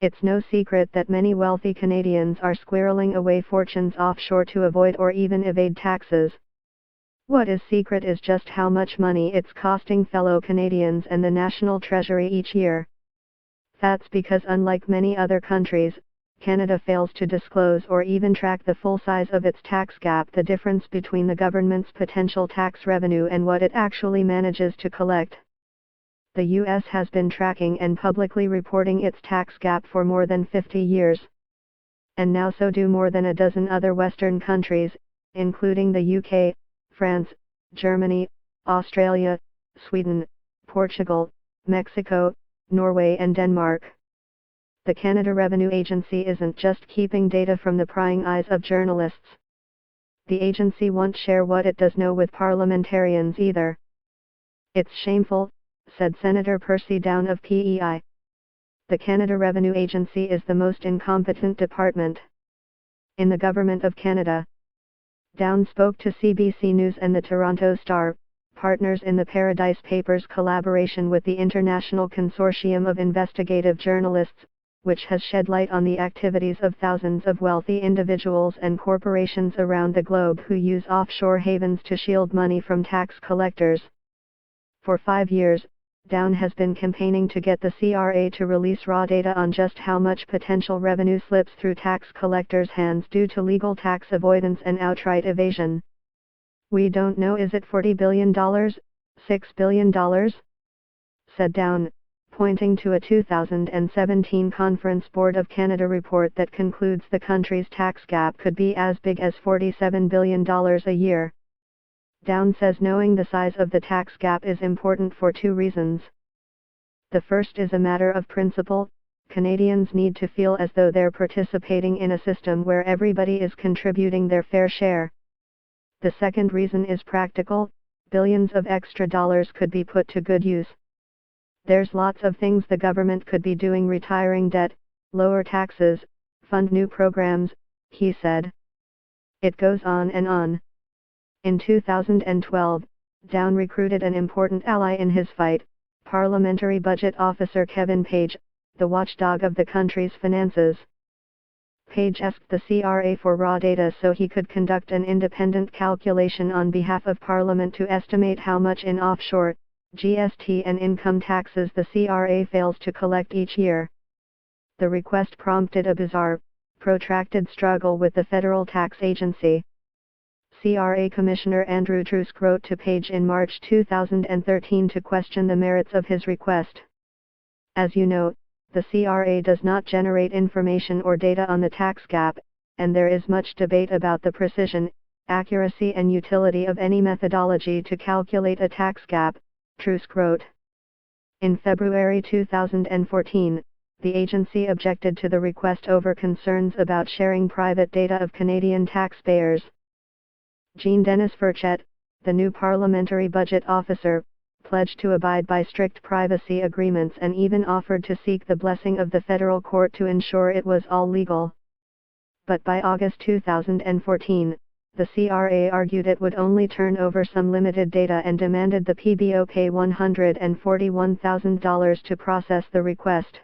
It's no secret that many wealthy Canadians are squirreling away fortunes offshore to avoid or even evade taxes. What is secret is just how much money it's costing fellow Canadians and the National Treasury each year. That's because unlike many other countries, Canada fails to disclose or even track the full size of its tax gap, the difference between the government's potential tax revenue and what it actually manages to collect. The U.S. has been tracking and publicly reporting its tax gap for more than 50 years. And now so do more than a dozen other Western countries, including the UK, France, Germany, Australia, Sweden, Portugal, Mexico, Norway and Denmark. The Canada Revenue Agency isn't just keeping data from the prying eyes of journalists. The agency won't share what it does know with parliamentarians either. It's shameful, said Senator Percy Down of PEI. The Canada Revenue Agency is the most incompetent department in the Government of Canada. Down spoke to CBC News and the Toronto Star, partners in the Paradise Papers collaboration with the International Consortium of Investigative Journalists, which has shed light on the activities of thousands of wealthy individuals and corporations around the globe who use offshore havens to shield money from tax collectors. For 5 years, Down has been campaigning to get the CRA to release raw data on just how much potential revenue slips through tax collectors' hands due to legal tax avoidance and outright evasion. We don't know, is it $40 billion, $6 billion? Said Down, pointing to a 2017 Conference Board of Canada report that concludes the country's tax gap could be as big as $47 billion a year. Down says knowing the size of the tax gap is important for 2 reasons. The first is a matter of principle. Canadians need to feel as though they're participating in a system where everybody is contributing their fair share. The second reason is practical. Billions of extra dollars could be put to good use. There's lots of things the government could be doing: retiring debt, lower taxes, fund new programs, he said. It goes on and on. In 2012, Down recruited an important ally in his fight, Parliamentary Budget Officer Kevin Page, the watchdog of the country's finances. Page asked the CRA for raw data so he could conduct an independent calculation on behalf of Parliament to estimate how much in offshore, GST and income taxes the CRA fails to collect each year. The request prompted a bizarre, protracted struggle with the federal tax agency. CRA Commissioner Andrew Trusk wrote to Page in March 2013 to question the merits of his request. As you know, the CRA does not generate information or data on the tax gap, and there is much debate about the precision, accuracy and utility of any methodology to calculate a tax gap, Trusk wrote. In February 2014, the agency objected to the request over concerns about sharing private data of Canadian taxpayers. Jean-Denis Furchette, the new parliamentary budget officer, pledged to abide by strict privacy agreements and even offered to seek the blessing of the federal court to ensure it was all legal. But by August 2014, the CRA argued it would only turn over some limited data and demanded the PBO pay $141,000 to process the request.